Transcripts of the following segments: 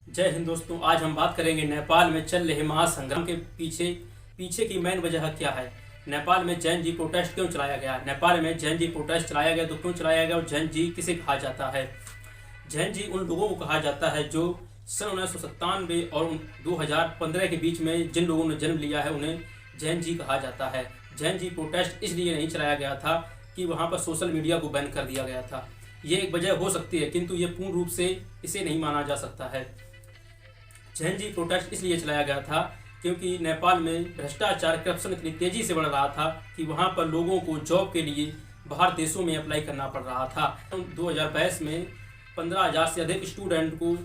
जय हिंद दोस्तों। आज हम बात करेंगे नेपाल में चल रहे महासंग्राम के पीछे पीछे की मेन वजह क्या है। नेपाल में जैन जी प्रोटेस्ट क्यों चलाया गया। नेपाल में जैन जी प्रोटेस्ट चलाया गया तो क्यों चलाया गया और जैन जी किसे कहा जाता है। जैन जी उन लोगों को कहा जाता है जो सन 1997 और 2015 के बीच में जिन लोगों ने जन्म लिया है उन्हें जैन जी कहा जाता है। जैन जी प्रोटेस्ट इसलिए नहीं चलाया गया था कि वहाँ पर सोशल मीडिया को बैन कर दिया गया था। ये एक वजह हो सकती है किंतु ये पूर्ण रूप से इसे नहीं माना जा सकता है। जैन जी प्रोटेस्ट इसलिए चलाया गया था क्योंकि नेपाल में भ्रष्टाचार करप्शन इतनी तेजी से बढ़ रहा था कि वहाँ पर लोगों को जॉब के लिए बाहर देशों में अप्लाई करना पड़ रहा था। 2022 में 15,000 से अधिक स्टूडेंट को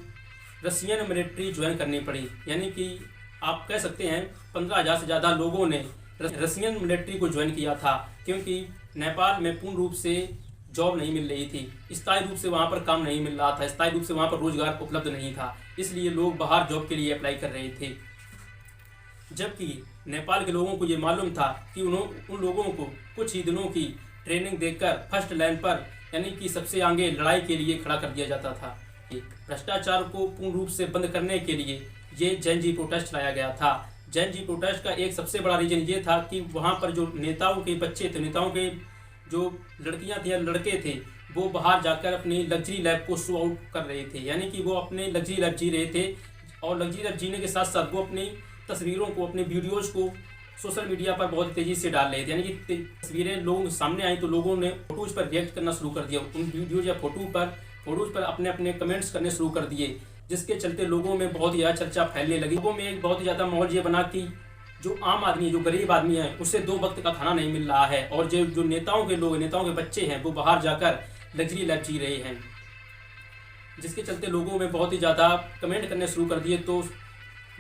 रशियन मिलिट्री ज्वाइन करनी पड़ी, यानी कि आप कह सकते हैं 15,000 से ज़्यादा लोगों ने रशियन मिलिट्री को ज्वाइन किया था क्योंकि नेपाल में पूर्ण रूप से जॉब नहीं मिल रही थी, स्थायी रूप से वहाँ पर काम नहीं मिल रहा था, स्थायी रूप से वहाँ पर रोजगार उपलब्ध नहीं था, इसलिए लोग बाहर जॉब के लिए अप्लाई कर रहे थे। जबकि नेपाल के लोगों को ये मालूम था कि उन लोगों को कुछ ही दिनों की ट्रेनिंग देकर फर्स्ट लाइन पर यानी कि सबसे आगे लड़ाई के लिए खड़ा कर दिया जाता था। भ्रष्टाचार को पूर्ण रूप से बंद करने के लिए ये जैन जी प्रोटेस्ट चलाया गया था। जैन जी प्रोटेस्ट का एक सबसे बड़ा रीजन ये था कि वहाँ पर जो नेताओं के बच्चे थे, नेताओं के जो लड़कियां थी या लड़के थे, वो बाहर जाकर अपनी लग्जरी लाइफ को शो आउट कर रहे थे, यानी कि वो अपने लग्जरी लाइफ जी रहे थे और लग्जरी लाइफ जीने के साथ साथ वो अपनी तस्वीरों को, अपने वीडियोज़ को सोशल मीडिया पर बहुत तेज़ी से डाल रहे थे। यानी कि तस्वीरें लोगों के सामने आई तो लोगों ने फोटोज़ पर रिएक्ट करना शुरू कर दिया, उन वीडियोज़ या फोटोज़ पर अपने अपने कमेंट्स करने शुरू कर दिए, जिसके चलते लोगों में बहुत ही ज़्यादा चर्चा फैलने लगी। लोगों में एक बहुत ही ज़्यादा माहौल ये बना कि जो आम आदमी, जो गरीब आदमी है, उससे 2 वक्त का खाना नहीं मिल रहा है और जो नेताओं के लोग, नेताओं के बच्चे हैं, वो बाहर जाकर लग्जरी लाइफ जी रहे हैं, जिसके चलते लोगों में बहुत ही ज़्यादा कमेंट करने शुरू कर दिए। तो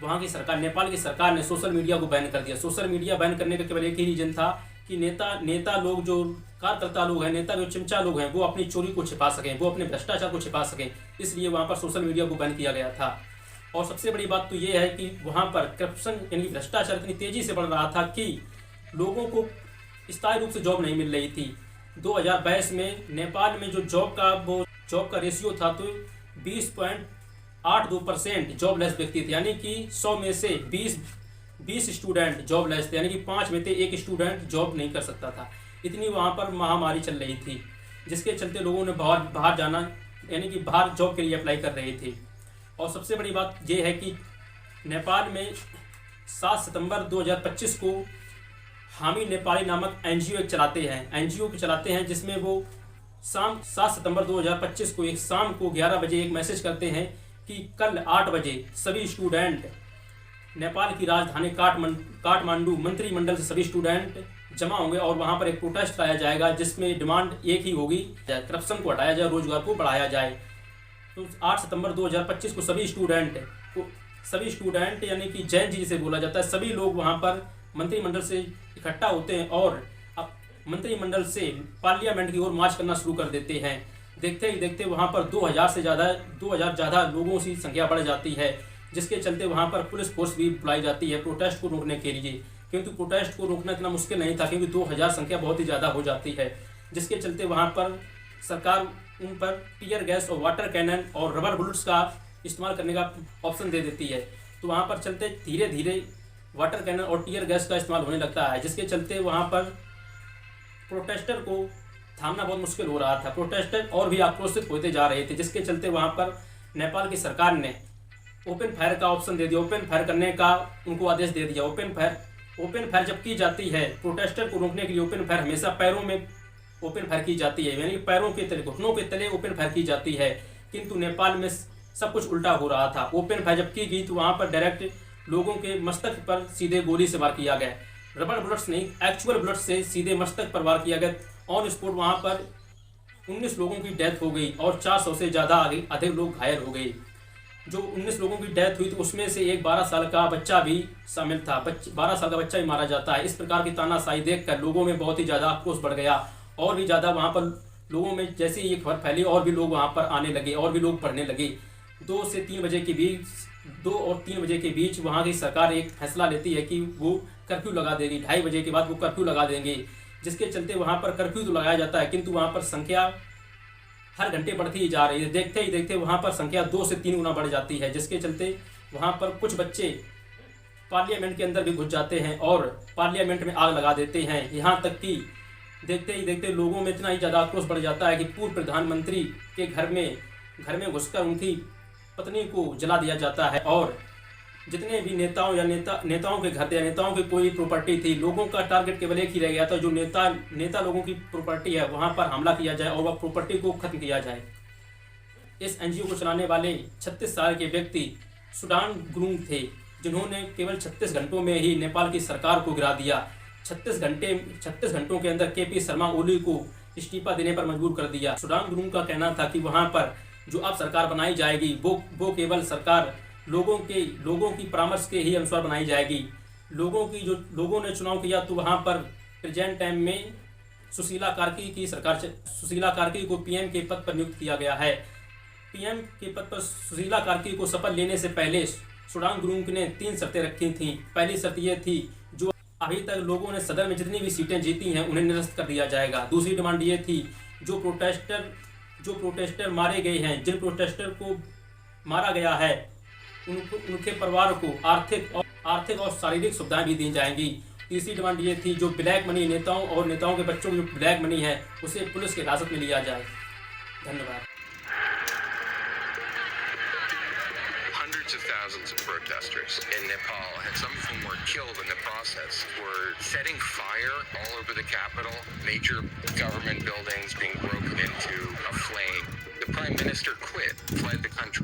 वहाँ की सरकार, नेपाल की सरकार ने सोशल मीडिया को बैन कर दिया। सोशल मीडिया बैन करने का केवल एक ही रीजन था कि नेता लोग, जो कार्यकर्ता लोग हैं, नेता जो चिमचा लोग हैं, वो अपनी चोरी को छिपा सकें, वो अपने भ्रष्टाचार को छिपा सकें, इसलिए वहाँ पर सोशल मीडिया को बैन किया गया था। और सबसे बड़ी बात तो ये है कि वहाँ पर करप्शन यानी भ्रष्टाचार इतनी तेज़ी से बढ़ रहा था कि लोगों को स्थायी रूप से जॉब नहीं मिल रही थी। 2022 में नेपाल में जो जॉब का रेशियो था तो 20.82% जॉबलेस व्यक्ति थे, यानी कि 100 में से 20 स्टूडेंट जॉबलेस थे, यानी कि 5 में से 1 स्टूडेंट जॉब नहीं कर सकता था। इतनी वहाँ पर महामारी चल रही थी, जिसके चलते लोगों ने बाहर जाना, यानी कि बाहर जॉब के लिए अप्लाई कर रहे थे। और सबसे बड़ी बात यह है कि नेपाल में 7 सितंबर 2025 को हामी नेपाली नामक एनजीओ एक चलाते हैं, जिसमें वो शाम 7 सितंबर 2025 को एक शाम को 11 बजे एक मैसेज करते हैं कि कल 8 बजे सभी स्टूडेंट नेपाल की राजधानी काठमांडू मंत्रिमंडल से सभी स्टूडेंट जमा होंगे और वहाँ पर एक प्रोटेस्ट लाया जाएगा, जिसमें डिमांड एक ही होगी, करप्शन को हटाया जाए, रोजगार को बढ़ाया जाए। तो 8 सितंबर 2025 को सभी स्टूडेंट यानी कि जैन जी जिसे बोला जाता है, सभी लोग वहाँ पर मंत्रिमंडल से इकट्ठा होते हैं और अब मंत्रिमंडल से पार्लियामेंट की ओर मार्च करना शुरू कर देते हैं। देखते ही देखते वहाँ पर 2000 ज़्यादा लोगों की संख्या बढ़ जाती है, जिसके चलते वहाँ पर पुलिस फोर्स भी बुलाई जाती है प्रोटेस्ट को रोकने के लिए। क्योंकि प्रोटेस्ट को रोकना इतना मुश्किल नहीं था, क्योंकि 2000 संख्या बहुत ही ज़्यादा हो जाती है, जिसके चलते वहाँ पर सरकार उन पर टीयर गैस और वाटर कैनन और रबर बुलेट्स का इस्तेमाल करने का ऑप्शन दे देती है। तो वहाँ पर चलते धीरे धीरे वाटर कैनन और टीयर गैस का इस्तेमाल होने लगता है, जिसके चलते वहाँ पर प्रोटेस्टर को थामना बहुत मुश्किल हो रहा था। प्रोटेस्टर और भी आक्रोशित होते जा रहे थे, जिसके चलते वहाँ पर नेपाल की सरकार ने ओपन फायर का ऑप्शन दे दिया, ओपन फायर करने का उनको आदेश दे दिया। ओपन फायर जब की जाती है, प्रोटेस्टर को रोकने के लिए ओपन फायर हमेशा पैरों में ओपन फायर की जाती है, यानी कि पैरों के तले, घुटनों के तले ओपन फायर की जाती है। किंतु नेपाल में सब कुछ उल्टा हो रहा था। ओपन फायर जब की गई तो वहाँ पर डायरेक्ट लोगों के मस्तक पर सीधे गोली से वार किया गया, रबर बुलेट्स नहीं, एक्चुअल बुलेट से सीधे मस्तक पर वार किया गया। ऑन स्पॉट वहाँ पर 19 लोगों की डेथ हो गई और 400 से ज़्यादा अधिक लोग घायल हो गए। जो 19 लोगों की डेथ हुई तो उसमें से एक 12 साल का बच्चा भी शामिल था, 12 साल का बच्चा भी मारा जाता है। इस प्रकार की तानाशाही देखकर लोगों में बहुत ही ज़्यादा आक्रोश बढ़ गया और भी ज़्यादा वहाँ पर लोगों में जैसे ही ये खबर फैली और भी लोग वहाँ पर आने लगे और भी लोग पढ़ने लगे। 2 और 3 बजे के बीच वहाँ की सरकार एक फैसला लेती है कि वो कर्फ्यू लगा देगी, 2:30 बजे के बाद वो कर्फ्यू लगा देंगे, जिसके चलते वहाँ पर कर्फ्यू तो लगाया जाता है, किंतु वहाँ पर संख्या हर घंटे बढ़ती ही जा रही है। देखते ही देखते वहाँ पर संख्या 2 से 3 गुना बढ़ जाती है, जिसके चलते वहाँ पर कुछ बच्चे पार्लियामेंट के अंदर भी घुस जाते हैं और पार्लियामेंट में आग लगा देते हैं। यहाँ तक कि देखते ही देखते लोगों में इतना ही ज़्यादा आक्रोश बढ़ जाता है कि पूर्व प्रधानमंत्री के घर में घुसकर उनकी पत्नी को जला दिया जाता है। और जितने भी नेताओं या नेताओं के घर या नेताओं की कोई प्रॉपर्टी थी, लोगों का टारगेट केवल एक ही रह गया था, जो नेता लोगों की प्रॉपर्टी है वहाँ पर हमला किया जाए और वह प्रॉपर्टी को खत्म किया जाए। इस एनजीओ को चलाने वाले 36 साल के व्यक्ति सुडान गुरुंग थे, जिन्होंने केवल 36 घंटों में ही नेपाल की सरकार को गिरा दिया। 36 घंटों के अंदर केपी शर्मा ओली को इस्तीफा देने पर मजबूर कर दिया। सुडान गुरुंग का कहना था कि वहाँ पर जो अब सरकार बनाई जाएगी वो केवल सरकार लोगों की परामर्श के ही अनुसार बनाई जाएगी। लोगों ने चुनाव किया तो वहाँ पर प्रेजेंट टाइम में सुशीला कार्की को पीएम के पद पर नियुक्त किया गया है। पीएम के पद पर सुशीला कार्की को शपथ लेने से पहले सुडान गुरुंग ने 3 शर्तें रखी थीं। पहली शर्त यह थी, जो अभी तक लोगों ने सदन में जितनी भी सीटें जीती हैं उन्हें निरस्त कर दिया जाएगा। दूसरी डिमांड ये थी, जो प्रोटेस्टर मारे गए हैं, जिन प्रोटेस्टर को मारा गया है उनके परिवार को आर्थिक और शारीरिक सुविधाएं भी दी जाएंगी। तीसरी डिमांड ये थी, जो ब्लैक मनी नेताओं के बच्चों को जो ब्लैक मनी है उसे पुलिस की हिरासत में लिया जाए। धन्यवाद। Hundreds of thousands of protesters in Nepal, and some of whom were killed in the process, were setting fire all over the capital, major government buildings being broken into a flame. The Prime Minister fled the country.